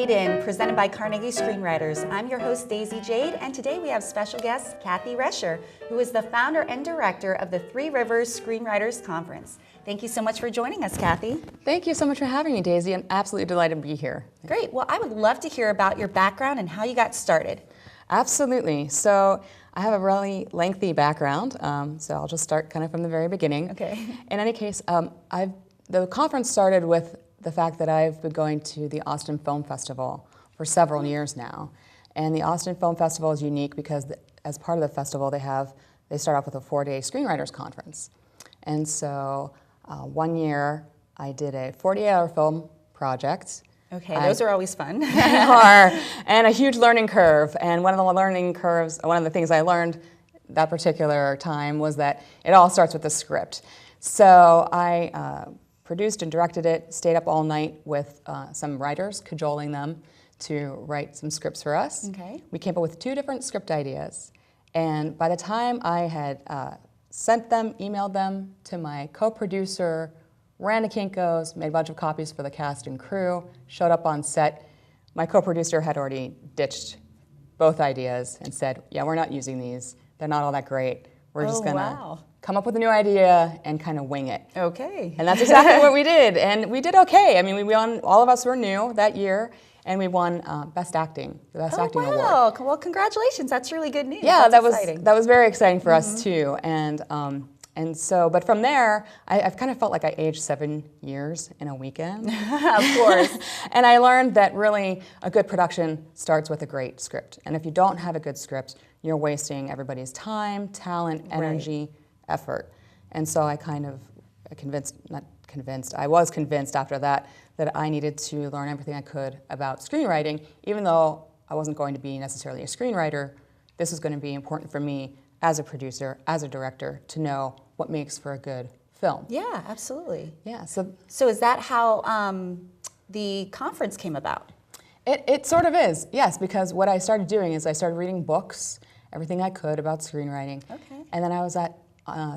FadeIn, presented by Carnegie Screenwriters. I'm your host, Daisy Jade, and today we have special guest, Cathy Rescher, who is the founder and director of the Rivers Screenwriters Conference. Thank you so much for joining us, Cathy. Thank you so much for having me, Daisy. I'm absolutely delighted to be here. Great. Well, I would love to hear about your background and how you got started. Absolutely. So I have a really lengthy background, so I'll just start kind of from the very beginning. Okay. In any case, the conference started with the fact that I've been going to the Austin Film Festival for several years now. And the Austin Film Festival is unique because as part of the festival, they start off with a 4-day Screenwriters Conference. And so one year I did a 48-hour film project. Okay, those are always fun. And a huge learning curve. And one of the things I learned that particular time was that it all starts with the script. So I produced and directed it, stayed up all night with some writers, cajoling them to write some scripts for us. Okay. We came up with 2 different script ideas. And by the time I had sent them, emailed them to my co-producer, ran to Kinko's, made a bunch of copies for the cast and crew, showed up on set. My co-producer had already ditched both ideas and said, yeah, we're not using these. They're not all that great. We're just going to come up with a new idea and kind of wing it. Okay. And that's exactly what we did. And we did okay. I mean, we won, all of us were new that year, and we won Best Acting, the Best Acting Award. Well, congratulations. That's really good news. Yeah, that was very exciting for us too. And so, but from there, I've kind of felt like I aged 7 years in a weekend. Of course. And I learned that really a good production starts with a great script. And if you don't have a good script, you're wasting everybody's time, talent, energy, effort. And so I was convinced after that I needed to learn everything I could about screenwriting. Even though I wasn't going to be necessarily a screenwriter, this was going to be important for me as a producer, as a director, to know what makes for a good film. Yeah, absolutely. Yeah. So is that how the conference came about? It sort of is, yes, because what I started doing is I started reading books, everything I could about screenwriting. Okay. And then I was at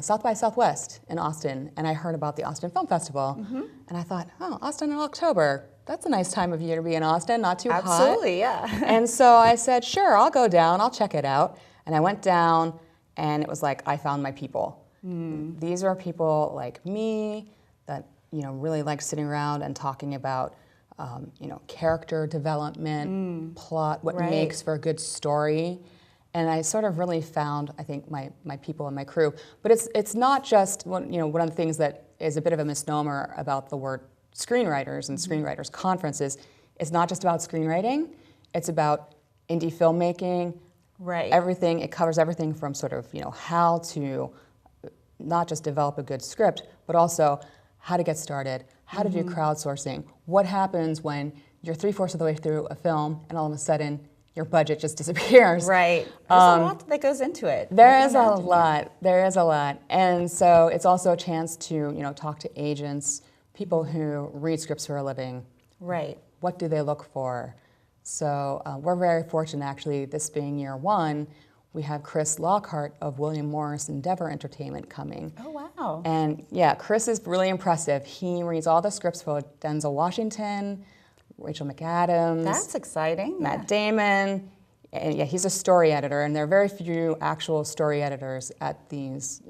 South by Southwest in Austin, and I heard about the Austin Film Festival. And I thought, oh, Austin in October, that's a nice time of year to be in Austin, not too hot. Absolutely, yeah. And so I said, sure, I'll go down, I'll check it out. And I went down, and it was like I found my people. These are people like me that really like sitting around and talking about character development, plot, what makes for a good story. And I sort of really found, I think, my people and my crew. But it's not just one of the things that is a bit of a misnomer about the word screenwriters and screenwriters conferences. It's not just about screenwriting. It's about indie filmmaking. Right. Everything. It covers everything from sort of how to not just develop a good script, but also how to get started, how to do crowdsourcing. What happens when you're 3/4 of the way through a film and all of a sudden your budget just disappears? Right. There's a lot that goes into it. There is a lot. There is a lot. And so it's also a chance to talk to agents, people who read scripts for a living. Right. What do they look for? So we're very fortunate, actually, this being year 1, we have Chris Lockhart of William Morris Endeavor Entertainment coming. Oh, wow. And yeah, Chris is really impressive. He reads all the scripts for Denzel Washington, Rachel McAdams. That's exciting. Matt Damon. And yeah, he's a story editor, and there are very few actual story editors at these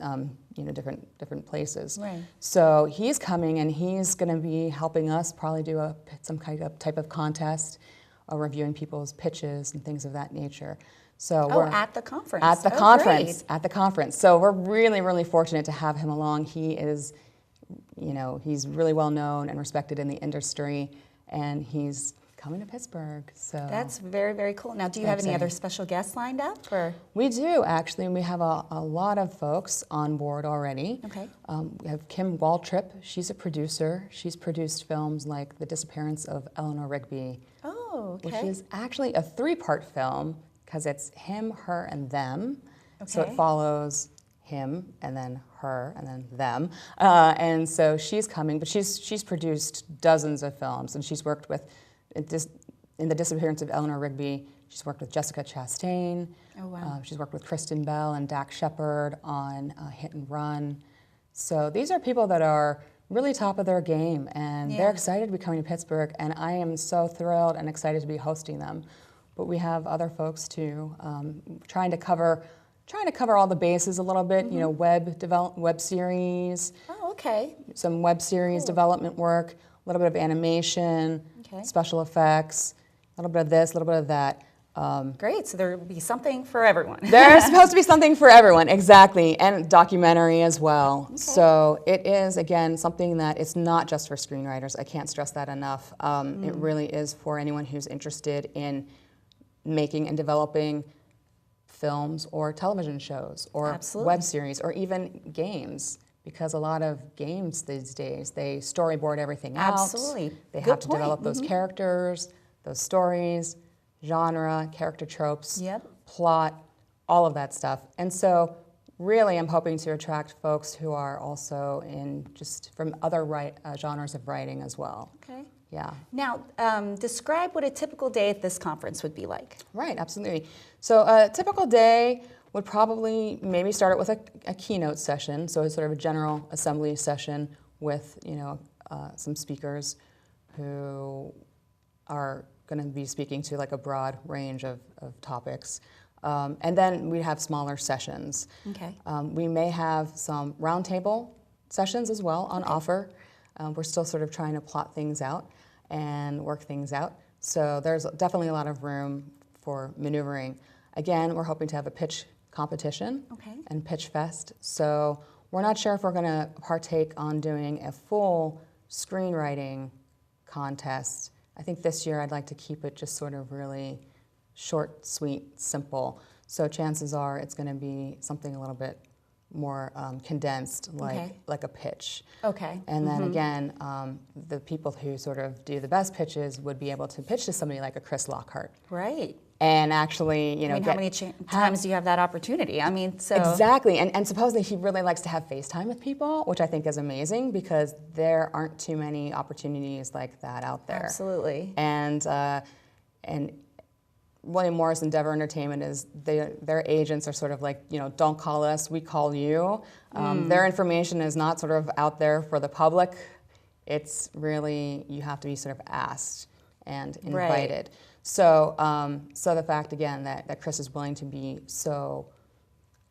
different places. Right. So he's coming, and he's going to be helping us probably do some kind of type of contest, reviewing people's pitches and things of that nature. So we're at the conference. At the conference. At the conference. So we're really, really fortunate to have him along. He is, he's really well known and respected in the industry, and he's coming to Pittsburgh. So that's very, very cool. Now, do you have any other special guests lined up? Or? We do, actually. We have a lot of folks on board already. Okay. We have Kim Waltrip. She's a producer. She's produced films like The Disappearance of Eleanor Rigby. Oh, okay. Which is actually a 3-part film, because it's him, her, and them. Okay. So it follows him, and then her, and then them. And so she's coming, but she's produced dozens of films, and she's worked with, in The Disappearance of Eleanor Rigby, she's worked with Jessica Chastain. Oh, wow. She's worked with Kristen Bell and Dak Shepard on Hit and Run. So these are people that are really top of their game, and Yeah. they're excited to be coming to Pittsburgh, and I am so thrilled and excited to be hosting them. But we have other folks too, trying to cover all the bases a little bit. You know, web series, Oh, okay. some web series development work, a little bit of animation, Okay. special effects, a little bit of this, a little bit of that. Great. So there will be something for everyone. There's supposed to be something for everyone, exactly, and documentary as well. Okay. So it is, again, something that it's not just for screenwriters. I can't stress that enough. It really is for anyone who's interested in making and developing films or television shows or Absolutely. web series or even games, because a lot of games these days, they storyboard everything out. Absolutely. They Good have to point. develop those characters, those stories, genre, character tropes, Yep. plot, all of that stuff. And so really I'm hoping to attract folks who are also in just from other genres of writing as well. Okay. Yeah. Now, describe what a typical day at this conference would be like. Right, absolutely. So a typical day would probably maybe start out with a keynote session, so it's sort of a general assembly session with, you know, some speakers who are going to be speaking to like a broad range of topics. And then we have smaller sessions. Okay. We may have some roundtable sessions as well on offer. We're still sort of trying to plot things out and work things out. So there's definitely a lot of room for maneuvering. Again, we're hoping to have a pitch competition and pitch fest. So we're not sure if we're going to partake on doing a full screenwriting contest. I think this year I'd like to keep it just sort of really short, sweet, simple. So chances are it's going to be something a little bit more condensed, like a pitch. Okay. And then again, the people who sort of do the best pitches would be able to pitch to somebody like a Chris Lockhart. Right. And actually, you know, I mean, how many times do you have that opportunity? I mean, so. Exactly, and supposedly he really likes to have FaceTime with people, which I think is amazing because there aren't too many opportunities like that out there. Absolutely. And William Morris Endeavor Entertainment is, their agents are sort of like, you know, don't call us, we call you. Their information is not sort of out there for the public. It's really, you have to be sort of asked and invited. Right. So, so the fact again that Chris is willing to be so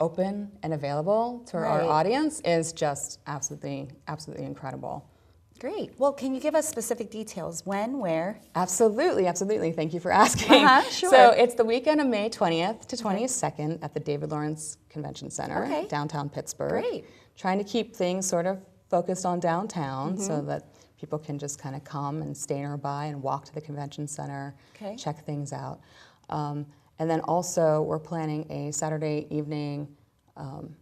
open and available to our audience is just absolutely incredible. Great. Well, can you give us specific details? When, where? Absolutely, absolutely. Thank you for asking. Sure. So it's the weekend of May 20th to 22nd at the David Lawrence Convention Center, downtown Pittsburgh. Great. Trying to keep things sort of focused on downtown so that people can just kind of come and stay nearby and walk to the convention center, check things out. And then also we're planning a Saturday evening, I'm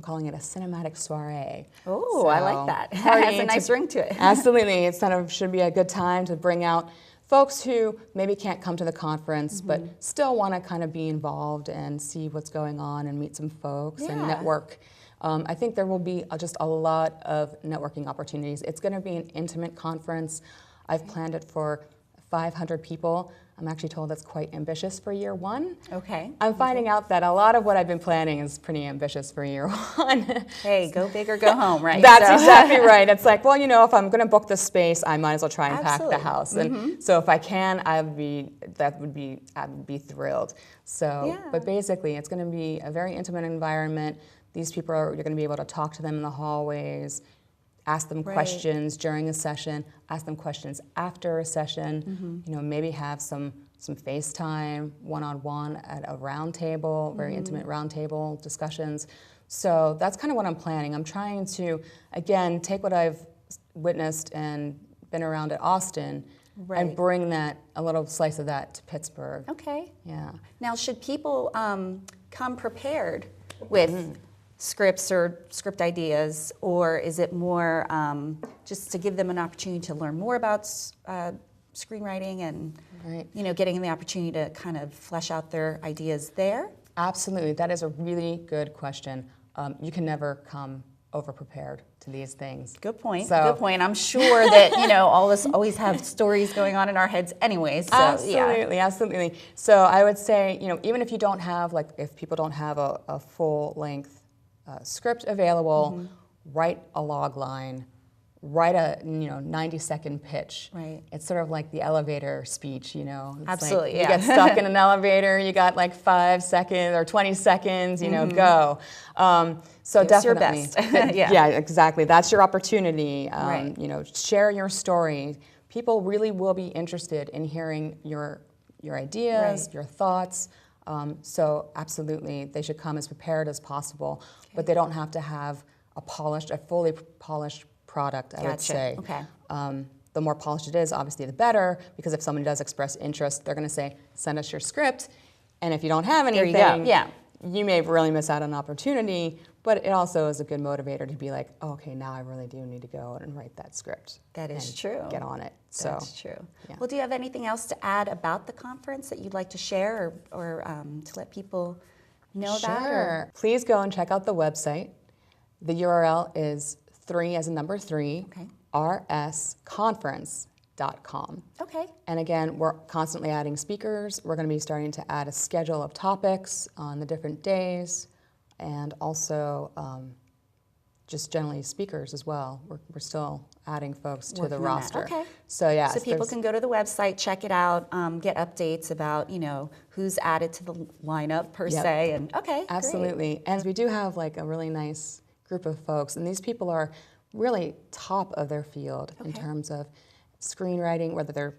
calling it a cinematic soiree. Oh, so, I like that. It has a nice ring to it. Absolutely. It kind of should be a good time to bring out folks who maybe can't come to the conference but still want to kind of be involved and see what's going on and meet some folks and network. I think there will be just a lot of networking opportunities. It's going to be an intimate conference. I've planned it for 500 people. I'm actually told that's quite ambitious for year one. Okay. I'm finding out that a lot of what I've been planning is pretty ambitious for year one. Hey, go big or go home, right? That's exactly right. It's like, well, you know, if I'm going to book this space, I might as well try and pack the house. And so if I can, I would be thrilled. So, but basically, it's going to be a very intimate environment. These people you're going to be able to talk to them in the hallways, ask them questions during a session, ask them questions after a session, you know, maybe have some FaceTime one-on-one at a round table, very intimate round table discussions. So that's kind of what I'm planning. I'm trying to, again, take what I've witnessed and been around at Austin and bring that, a little slice of that to Pittsburgh. Okay. Yeah. Now, should people come prepared with scripts or script ideas, or is it more just to give them an opportunity to learn more about screenwriting and you know, getting the opportunity to kind of flesh out their ideas there? Absolutely, that is a really good question. You can never come over-prepared to these things. Good point. So, good point. I'm sure that, you know, all of us always have stories going on in our heads anyway. So, absolutely, absolutely. So I would say, you know, even if you don't have, like, if people don't have a full-length script available, write a log line, write a 90-second pitch. Right. It's sort of like the elevator speech, It's Absolutely, like you get stuck in an elevator, you got like 5 seconds or 20 seconds, go. So Give us your definitely, best. yeah, exactly. That's your opportunity. Right. Share your story. People really will be interested in hearing your ideas, Right. your thoughts. So absolutely, they should come as prepared as possible, but they don't have to have a fully polished product, I would say. Okay. The more polished it is, obviously the better, because if somebody does express interest, they're going to say, send us your script, and if you don't have anything, There you go. Yeah. you may really miss out on an opportunity, but it also is a good motivator to be like, oh, okay, now I really do need to go and write that script. That is and true. Get on it. That's true. Yeah. Well, do you have anything else to add about the conference that you'd like to share or to let people know about? Sure. Please go and check out the website. The URL is 3 as in number 3, Okay. rsconference.com. Okay. And again, we're constantly adding speakers. We're going to be starting to add a schedule of topics on the different days, and also just generally speakers as well. We're still adding folks to the Working on that. roster. Okay. So yeah, So people can go to the website, check it out, get updates about who's added to the lineup per Yep. se, and okay, absolutely. great. And we do have like a really nice group of folks, and these people are really top of their field in Okay. terms of screenwriting, whether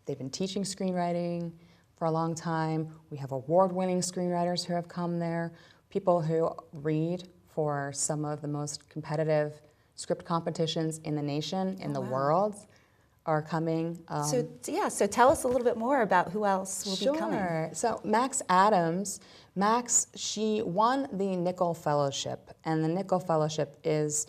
they've been teaching screenwriting for a long time. We have award-winning screenwriters who have come there, people who read for some of the most competitive script competitions in the nation, in the world, are coming. So tell us a little bit more about who else will be coming. Sure. So Max Adams, she won the Nickel Fellowship, and the Nickel Fellowship is,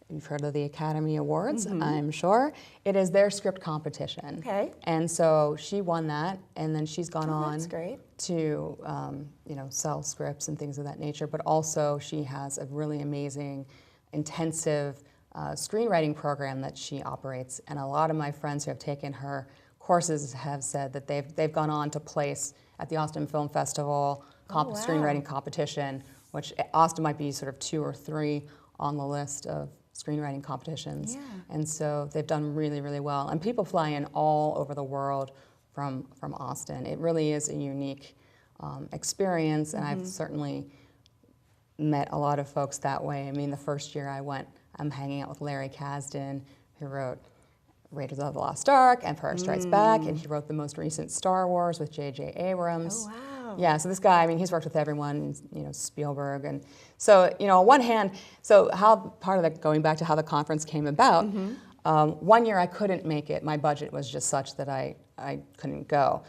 you've heard of the Academy Awards, I'm sure. It is their script competition. Okay. And so she won that, and then she's gone on That's great. to sell scripts and things of that nature, but also she has a really amazing, intensive screenwriting program that she operates, and a lot of my friends who have taken her courses have said that they've gone on to place at the Austin Film Festival screenwriting competition, which Austin might be sort of 2 or 3 on the list of screenwriting competitions. Yeah. And so they've done really, really well. And people fly in all over the world from Austin. It really is a unique experience, and I've certainly met a lot of folks that way. I mean, the first year I went, I'm hanging out with Larry Kasdan, who wrote Raiders of the Lost Ark, Empire Strikes Back, and he wrote the most recent Star Wars with J.J. Abrams. Oh, wow. Yeah, so this guy, I mean, he's worked with everyone, Spielberg. And so, on one hand, going back to how the conference came about, one year I couldn't make it. My budget was just such that I couldn't go.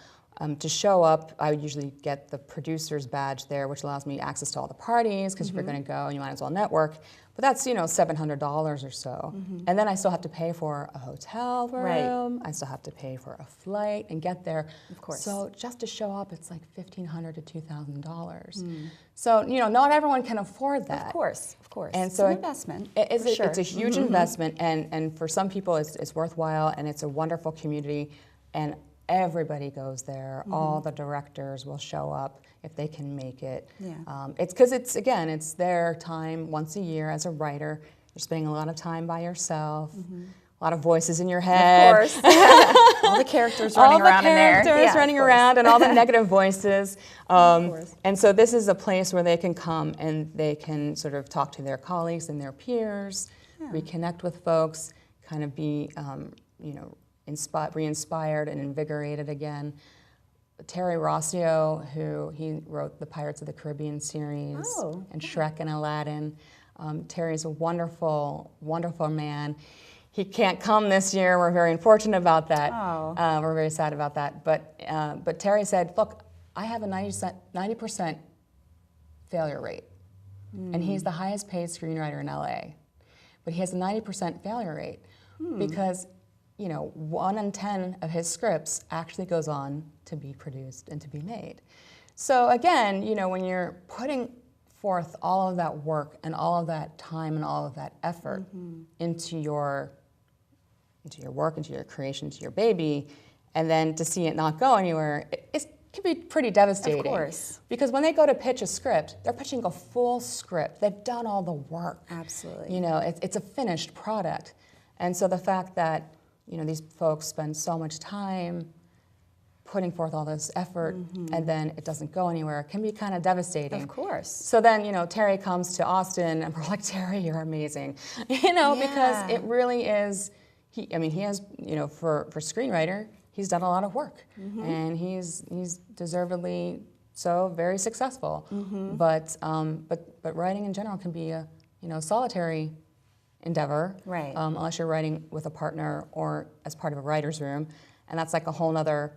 To show up, I would usually get the producer's badge there, which allows me access to all the parties, because if you're going to go, you might as well network. But that's, $700 or so. And then I still have to pay for a hotel room. Right. I still have to pay for a flight and get there. Of course. So just to show up, it's like $1,500 to $2,000. So, not everyone can afford that. Of course. And it's so an investment. It's a huge investment, and for some people it's worthwhile, and it's a wonderful community, and everybody goes there. All the directors will show up if they can make it. Yeah. It's because it's their time once a year as a writer. You're spending a lot of time by yourself, a lot of voices in your head. Of course. All the characters running around in there. All the characters running around and all the negative voices. Of course. And so this is a place where they can come and they can sort of talk to their colleagues and their peers, reconnect with folks, kind of be, re-inspired and invigorated again. Terry Rossio, he wrote the Pirates of the Caribbean series and Shrek and Aladdin. Terry's a wonderful, wonderful man. He can't come this year. We're very unfortunate about that. We're very sad about that. But Terry said, look, I have a 90% failure rate. And he's the highest paid screenwriter in LA. But he has a 90% failure rate because 1 in 10 of his scripts actually goes on to be produced and to be made. So again, when you're putting forth all of that work and all of that time and all of that effort into your work, into your creation, into your baby, and then to see it not go anywhere, it can be pretty devastating. Of course. Because when they go to pitch a script, they're pitching a full script. They've done all the work. Absolutely. You know, it's a finished product. And so the fact that, you know, these folks spend so much time putting forth all this effort and then it doesn't go anywhere can be kind of devastating. Of course. So then, you know, Terry comes to Austin and we're like, Terry, you're amazing. You know, because it really is, he has, you know, for screenwriter, he's done a lot of work and he's deservedly so very successful. But writing in general can be a, you know, solitary endeavor. Right. Unless you're writing with a partner or as part of a writer's room. And that's like a whole nother,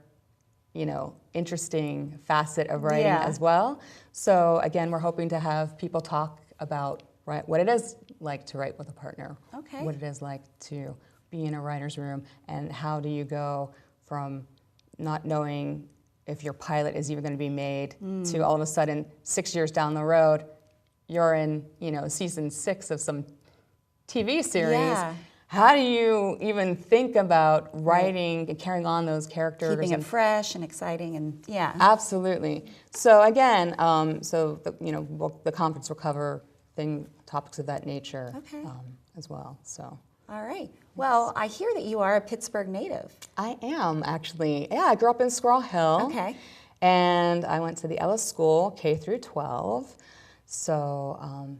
you know, interesting facet of writing as well. So again, we're hoping to have people talk about what it is like to write with a partner, what it is like to be in a writer's room, and how do you go from not knowing if your pilot is even going to be made to all of a sudden 6 years down the road, you're in, you know, season 6 of some TV series. Yeah. How do you even think about writing and carrying on those characters? Keeping it fresh and exciting, and Absolutely. So again, the conference will cover topics of that nature as well. So. All right. Well, I hear that you are a Pittsburgh native. I am actually. Yeah, I grew up in Squirrel Hill. Okay. And I went to the Ellis School, K through 12. So,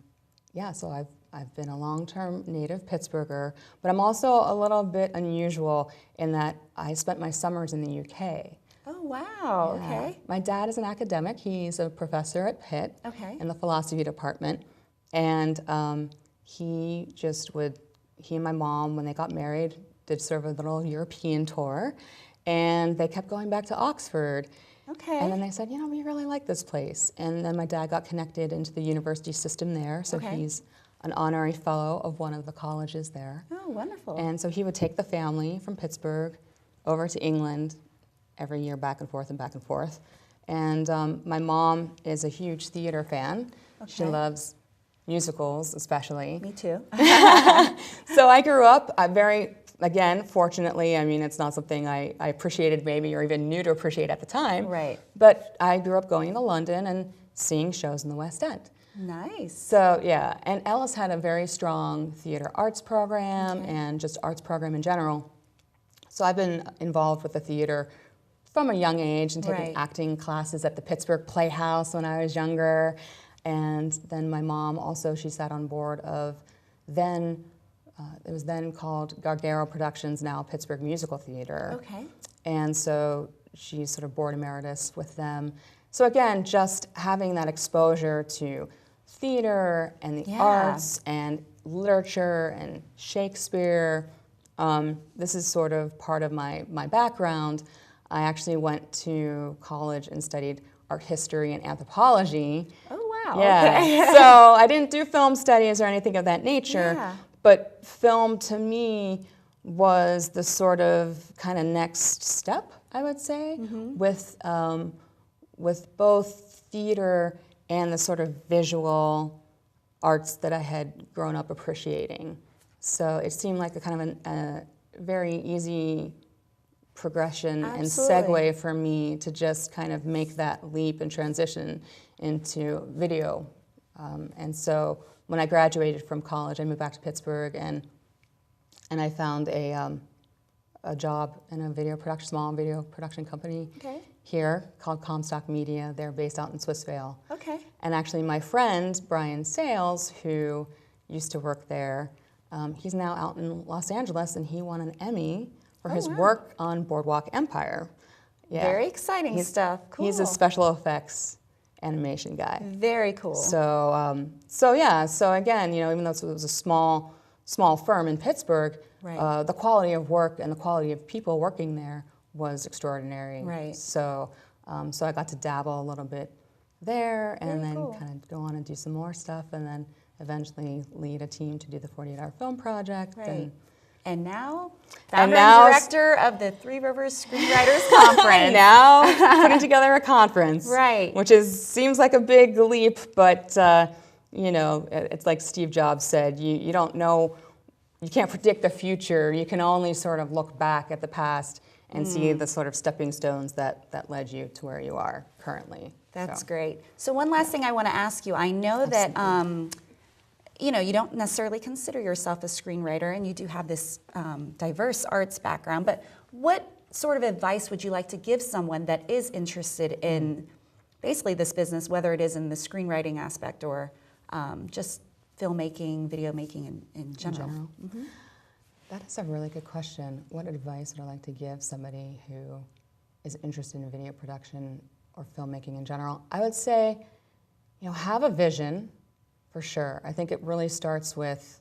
so I've been a long-term native Pittsburgher, but I'm also a little bit unusual in that I spent my summers in the UK. Oh, wow. Yeah. Okay. My dad is an academic. He's a professor at Pitt in the philosophy department. And he and my mom, when they got married, did sort of a little European tour. And they kept going back to Oxford. Okay. And then they said, you know, we really like this place. And then my dad got connected into the university system there. So he's an honorary fellow of one of the colleges there. Oh, wonderful. And so he would take the family from Pittsburgh over to England every year, back and forth and back and forth. And my mom is a huge theater fan. Okay. She loves musicals, especially. Me too. So I grew up fortunately, I mean, it's not something I appreciated maybe or even knew to appreciate at the time. Right. But I grew up going to London and seeing shows in the West End. Nice. So yeah, and Ellis had a very strong theater arts program and just arts program in general. So I've been involved with the theater from a young age and taking acting classes at the Pittsburgh Playhouse when I was younger. And then my mom also, she sat on board of it was then called Gargaro Productions, now Pittsburgh Musical Theater. Okay. And so she's sort of board emeritus with them. So again, just having that exposure to theater and the arts and literature and Shakespeare, this is sort of part of my background. I actually went to college and studied art history and anthropology. Oh, wow. Yeah. Okay. So I didn't do film studies or anything of that nature, but film to me was the sort of kind of next step, I would say, with both theater and the sort of visual arts that I had grown up appreciating. So it seemed like a kind of a very easy progression and segue for me to just kind of make that leap and transition into video. And so when I graduated from college, I moved back to Pittsburgh and I found a job in a small video production company here called Comstock Media. They're based out in Swissvale. Okay. And actually my friend, Brian Sales, who used to work there, he's now out in Los Angeles and he won an Emmy for his work on Boardwalk Empire. Yeah. Very exciting stuff. Cool. He's a special effects animation guy. Very cool. So, so again, you know, even though it was a small firm in Pittsburgh, the quality of work and the quality of people working there was extraordinary. Right. So, so I got to dabble a little bit there and then kind of go on and do some more stuff and then eventually lead a team to do the 48-hour film project. Right. And now, founder and director of the Three Rivers Screenwriters Conference. Now putting together a conference. Right. Which seems like a big leap, but you know, it's like Steve Jobs said, you don't know, you can't predict the future. You can only sort of look back at the past and see the sort of stepping stones that led you to where you are currently. That's great. So one last thing I want to ask you. I know that you know, you don't necessarily consider yourself a screenwriter, and you do have this diverse arts background, but what sort of advice would you like to give someone that is interested in basically this business, whether it is in the screenwriting aspect or just filmmaking, video making in general? That is a really good question. What advice would I like to give somebody who is interested in video production or filmmaking in general? I would say, you know, have a vision, for sure. I think it really starts with,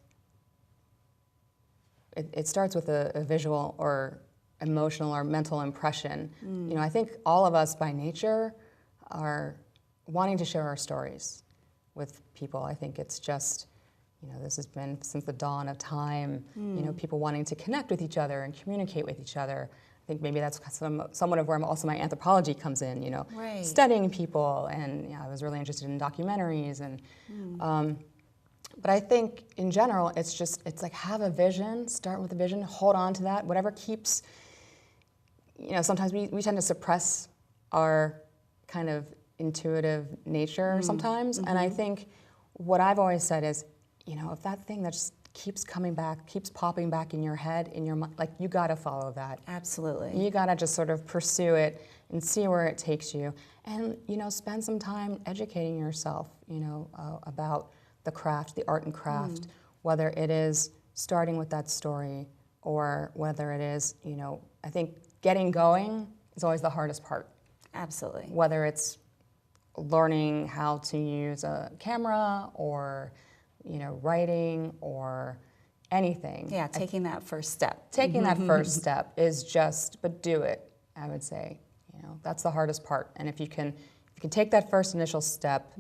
it starts with a visual or emotional or mental impression. You know, I think all of us by nature are wanting to share our stories with people. I think it's just, you know, this has been since the dawn of time, you know, people wanting to connect with each other and communicate with each other. I think maybe that's somewhat of where also my anthropology comes in, you know, studying people, and you know, I was really interested in documentaries, and but I think in general, it's like have a vision, start with a vision, hold on to that, whatever keeps, you know, sometimes we tend to suppress our kind of intuitive nature sometimes, and I think what I've always said is, you know, if that thing that just keeps coming back, keeps popping back in your head, in your mind, like you gotta follow that. Absolutely. You gotta just sort of pursue it and see where it takes you, and you know, spend some time educating yourself, you know, about the craft, the art and craft, whether it is starting with that story or whether it is, you know, I think getting going is always the hardest part. Absolutely. Whether it's learning how to use a camera or, you know, writing or anything. Yeah, taking that first step. Taking that first step is just, but do it, I would say. You know, that's the hardest part. And if you can take that first initial step,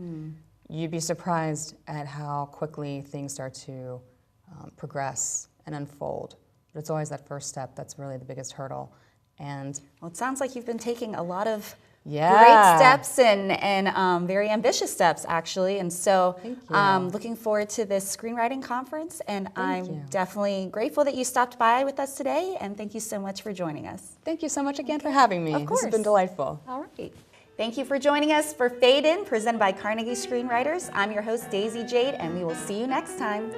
you'd be surprised at how quickly things start to progress and unfold. But it's always that first step that's really the biggest hurdle. And well, it sounds like you've been taking a lot of yeah. great steps and very ambitious steps, actually. And so looking forward to this screenwriting conference. And I'm definitely grateful that you stopped by with us today. And thank you so much for joining us. Thank you so much again for having me. Of course. This has been delightful. All right. Thank you for joining us for Fade In, presented by Carnegie Screenwriters. I'm your host, Daisy Jade, and we will see you next time.